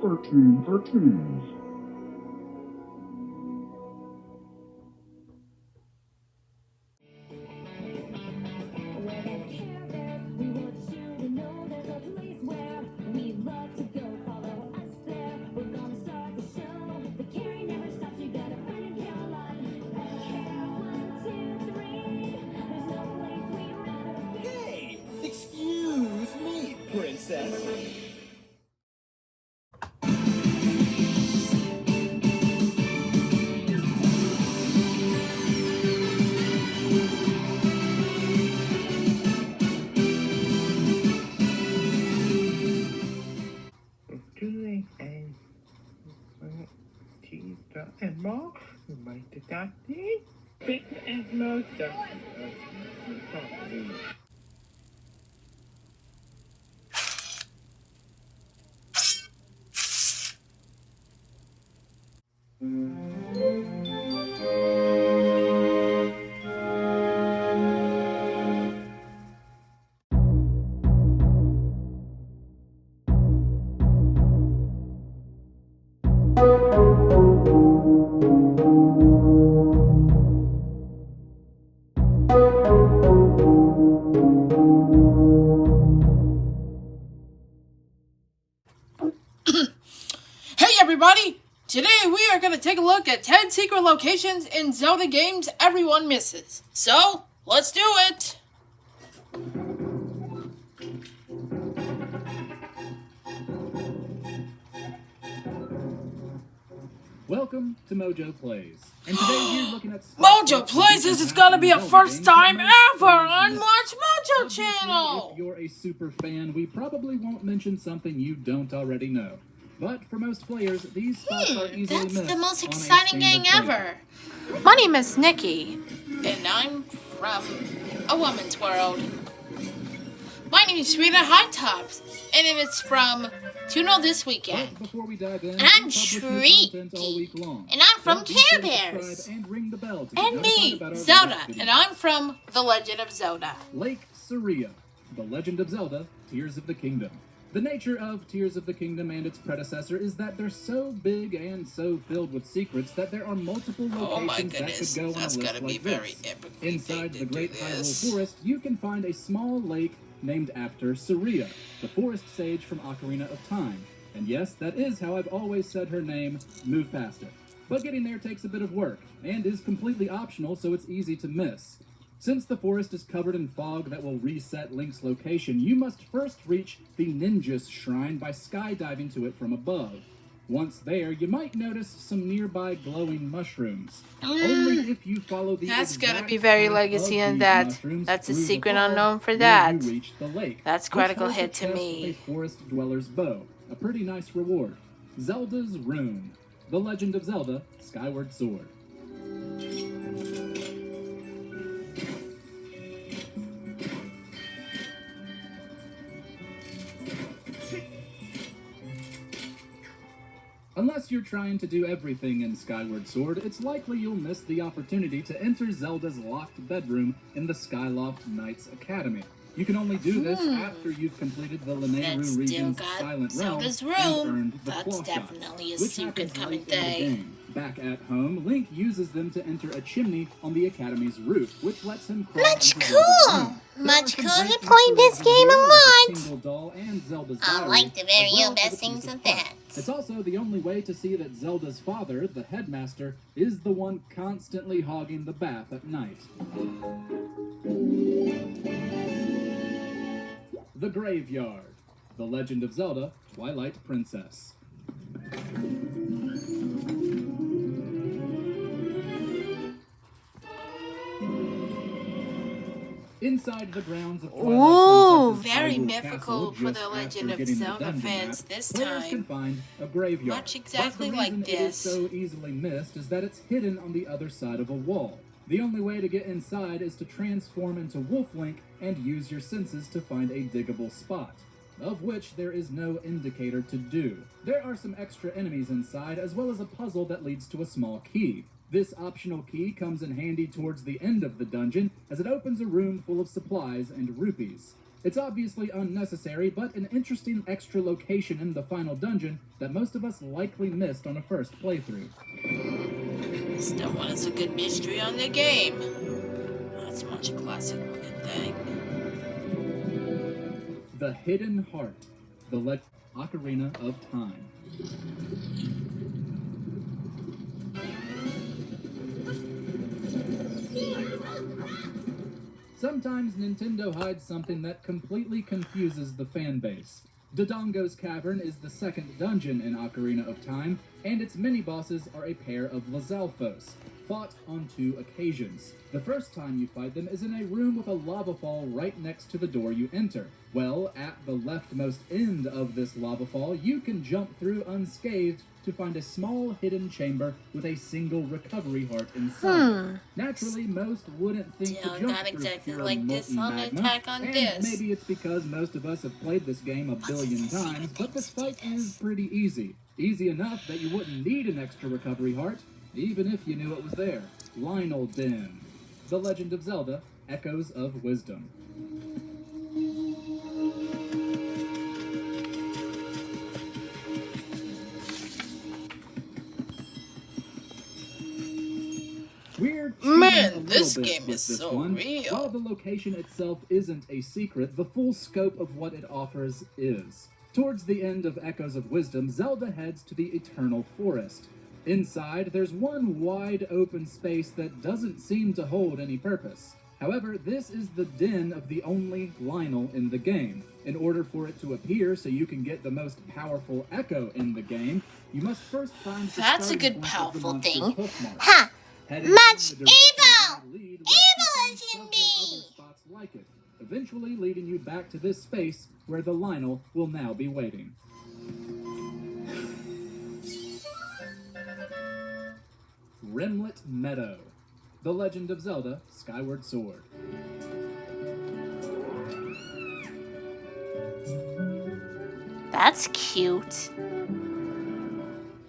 1313. Hey, excuse me, princess. Hey everybody! Today we are going to take a look at 10 secret locations in Zelda games everyone misses. So, let's do it! Welcome to Mojo Plays. And today we're looking at Mojo Plays, this is going to be a first time ever on Watch Mojo channel! If you're a super fan, we probably won't mention something you don't already know. But for most players, these spots are easily missed. That's the most on a exciting standard game playthrough. ever! My name is Nikki, and I'm from a woman's world. My name is Frita HighTops, and it's from Tuno This Weekend. But before we dive in, And I'm we publish new content all week Shreeky, long. and I'm from So be sure Care to Bears. subscribe and ring the bell to get And notified me, about our Zelda, latest and videos. I'm from The Legend of Zelda. Lake Saria, The Legend of Zelda, Tears of the Kingdom. The nature of Tears of the Kingdom and its predecessor is that they're so big and so filled with secrets that there are multiple Oh my locations goodness, that could go on that's a list gotta be like very this. epic. Inside the Great this. Hyrule Forest, you can find a small lake named after Saria, the forest sage from Ocarina of Time. And yes, that is how I've always said her name. Move past it. But getting there takes a bit of work, and is completely optional, so it's easy to miss. Since the forest is covered in fog that will reset Link's location, you must first reach the Ninja's Shrine by skydiving to it from above. Once there, you might notice some nearby glowing mushrooms. Only if you follow the That's exact gotta be very path legacy of in these that. mushrooms That's a through the secret fog unknown for will that. you reach the lake, That's which critical holds a hit to chest me. with a forest dweller's bow, a pretty nice reward. Zelda's Rune, The Legend of Zelda, Skyward Sword. Unless you're trying to do everything in Skyward Sword, it's likely you'll miss the opportunity to enter Zelda's locked bedroom in the Skyloft Knights Academy. You can only do this after you've completed the That's Lanayru still region's got Silent Zelda's Realm and room. earned the That's Claw Shots, definitely a which secret happens coming late in the thing. game. Back at home, Link uses them to enter a chimney on the Academy's roof, which lets him crawl Much into Zelda's cool! room. There Much are some cool great to play this Easter eggs game a in here, like lot. the Tingle Doll and Zelda's I Diary, like the very as well as best a things piece of art. that. It's also the only way to see that Zelda's father, the headmaster, is the one constantly hogging the bath at night. The Graveyard, The Legend of Zelda, Twilight Princess. Inside the grounds of Twilight Ooh, Princess's very Hyrule mythical Castle, for the just Legend after of getting the Zelda dungeon fans map, this players can time. find a graveyard. Much exactly But the like reason it is this. so easily missed is that it's hidden on the other side of a wall. The only way to get inside is to transform into Wolf Link and use your senses to find a diggable spot, of which there is no indicator to do. There are some extra enemies inside, as well as a puzzle that leads to a small key. This optional key comes in handy towards the end of the dungeon, as it opens a room full of supplies and rupees. It's obviously unnecessary, but an interesting extra location in the final dungeon that most of us likely missed on a first playthrough. Still one is a good mystery on the game. That's much a classic looking thing. The Hidden Heart, the Ocarina of Time. Sometimes Nintendo hides something that completely confuses the fan base. Dodongo's Cavern is the second dungeon in Ocarina of Time, and its mini-bosses are a pair of Lizalfos, fought on 2 occasions. The first time you fight them is in a room with a lava fall right next to the door you enter. Well, at the leftmost end of this lava fall, you can jump through unscathed to find a small hidden chamber with a single recovery heart inside. Naturally, most wouldn't think to jump not through exactly pure like this molten on magma, Attack on and Disc. maybe it's because most of us have played this game a billion times, but this fight is pretty easy. Easy enough that you wouldn't need an extra recovery heart, even if you knew it was there. Lionel Den. The Legend of Zelda, Echoes of Wisdom. We're Man, cheating a this little bit game with is this so one. real. While the location itself isn't a secret, the full scope of what it offers is. Towards the end of Echoes of Wisdom, Zelda heads to the Eternal Forest. Inside, there's one wide open space that doesn't seem to hold any purpose. However, this is the den of the only Lionel in the game. In order for it to appear so you can get the most powerful Echo in the game, you must first find the That's a starting good point of the powerful monster's thing. hoof marks. Ha! Heading Much in the direction evil! you lead, Evil lets as you in find me! several other spots like it, eventually leading you back to this space where the Lionel will now be waiting. Rimlet Meadow. The Legend of Zelda, Skyward Sword. That's cute.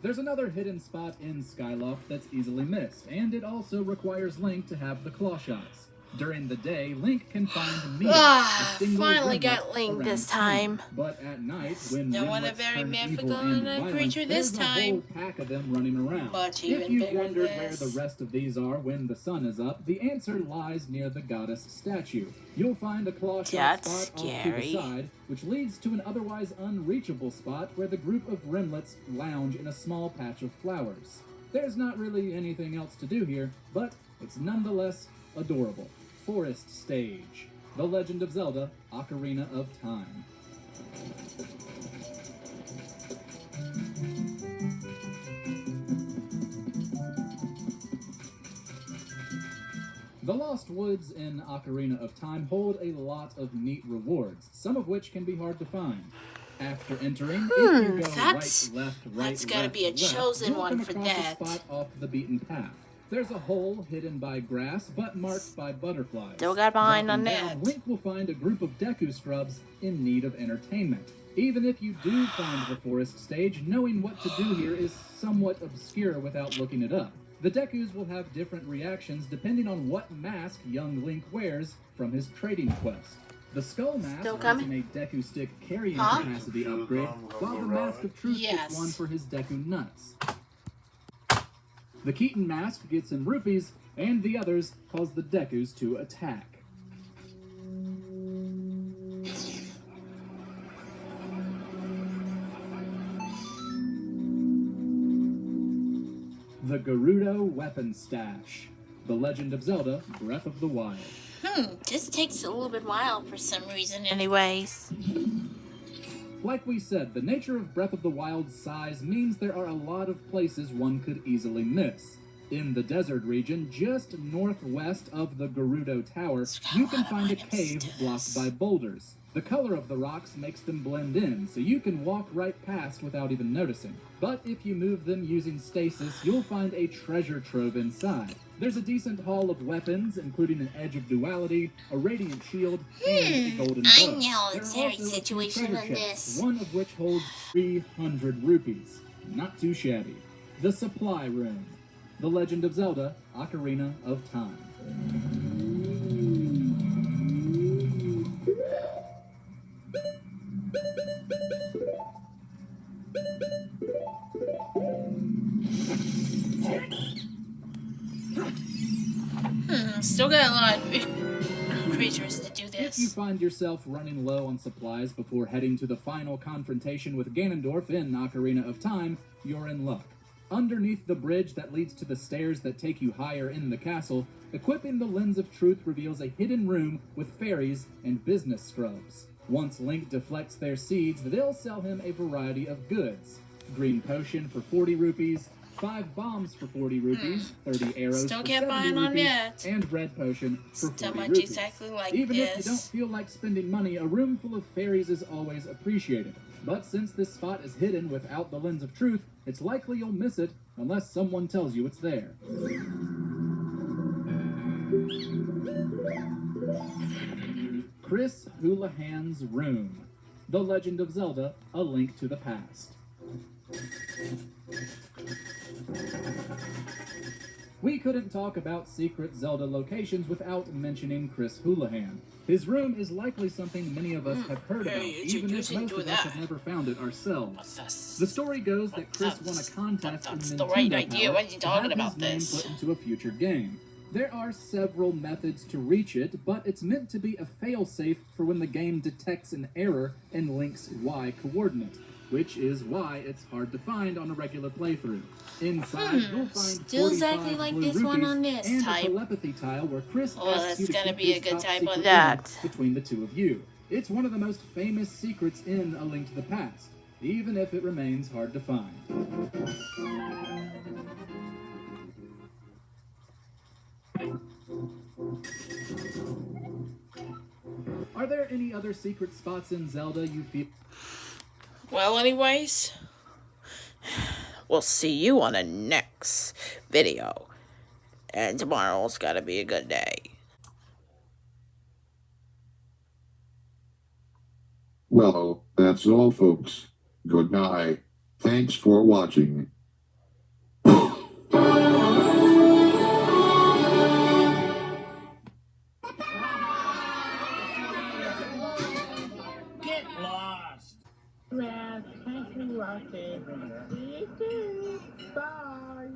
There's another hidden spot in Skyloft that's easily missed, and it also requires Link to have the claw shots. During the day, Link can find meat. Ah, a single finally rimlet got Link around this town. time. But at night, when Don't want a rimlets very turn mythical evil and and violent, creature this there's a time. whole pack of them running around. Much If even you've bigger wondered than where this. the rest of these are when the sun is up, the answer lies near the goddess statue. You'll find a claw shot That's spot off to the scary. side, which leads to an otherwise unreachable spot where the group of rimlets lounge in a small patch of flowers. There's not really anything else to do here, but it's nonetheless adorable. Forest Stage. The Legend of Zelda, Ocarina of Time. The Lost Woods in Ocarina of Time hold a lot of neat rewards, some of which can be hard to find. After entering, if you go that's- right, left, right, that's gotta left, be a left, chosen you'll one come for across that. a spot off the beaten path. There's a hole hidden by grass, but marked by butterflies. Still got behind on Dropping down, that. Link will find a group of Deku Scrubs in need of entertainment. Even if you do find the forest stage, knowing what to do here is somewhat obscure without looking it up. The Dekus will have different reactions depending on what mask young Link wears from his trading quest. The Skull Mask Still is coming? a Deku Stick carrying Huh? capacity upgrade, while the Mask of Truth Yes. gets one for his Deku Nuts. The Keaton Mask gets him rupees, and the others cause the Dekus to attack. The Gerudo Weapon Stash. The Legend of Zelda, Breath of the Wild. This takes a little bit while for some reason. Anyways. Like we said, the nature of Breath of the Wild's size means there are a lot of places one could easily miss. In the desert region, just northwest of the Gerudo Tower, you can find a cave blocked by boulders. The color of the rocks makes them blend in, so you can walk right past without even noticing. But if you move them using stasis, you'll find a treasure trove inside. There's a decent haul of weapons, including an Edge of Duality, a Radiant Shield, and a Golden Bow. I know There are exact also a few situation treasure on chests, this. one of which holds 300 rupees. Not too shabby. The Supply Room. The Legend of Zelda, Ocarina of Time. got a lot of creatures to do If you this. find yourself running low on supplies before heading to the final confrontation with Ganondorf in Ocarina of Time, you're in luck. Underneath the bridge that leads to the stairs that take you higher in the castle, equipping the Lens of Truth reveals a hidden room with fairies and business scrubs. Once Link deflects their seeds, they'll sell him a variety of goods. Green potion for 40 rupees, 5 bombs for 40 rupees, 30 arrows Still for can't 70 buy it on rupees, yet. and red potion for Still 40 much rupees. exactly like Even if you this. don't feel like spending money, a room full of fairies is always appreciated. But since this spot is hidden without the Lens of Truth, it's likely you'll miss it unless someone tells you it's there. Chris Houlihan's Room. The Legend of Zelda, A Link to the Past. We couldn't talk about secret Zelda locations without mentioning Chris Houlihan. His room is likely something many of us have heard about, even if most of us have never found it ourselves. The story goes that Chris won a contest in That's the right Nintendo idea. Power Why are you to have talking about his name this? put into a future game. There are several methods to reach it, but it's meant to be a failsafe for when the game detects an error in Link's Y coordinate, which is why it's hard to find on a regular playthrough. Inside, you'll find Still 45 exactly like blue this one rupees on this and type. a telepathy tile where Chris Oh, asks that's you to gonna keep be a his good top type secret on that. between the two of you. It's one of the most famous secrets in A Link to the Past, even if it remains hard to find. Are there any other secret spots in Zelda you feel? Well, anyways, We'll see you on the next video. And tomorrow's gotta be a good day. Well, that's all folks. Good night. Thanks for watching. Get lost. Well, thank you, Rocky. See you soon. Bye.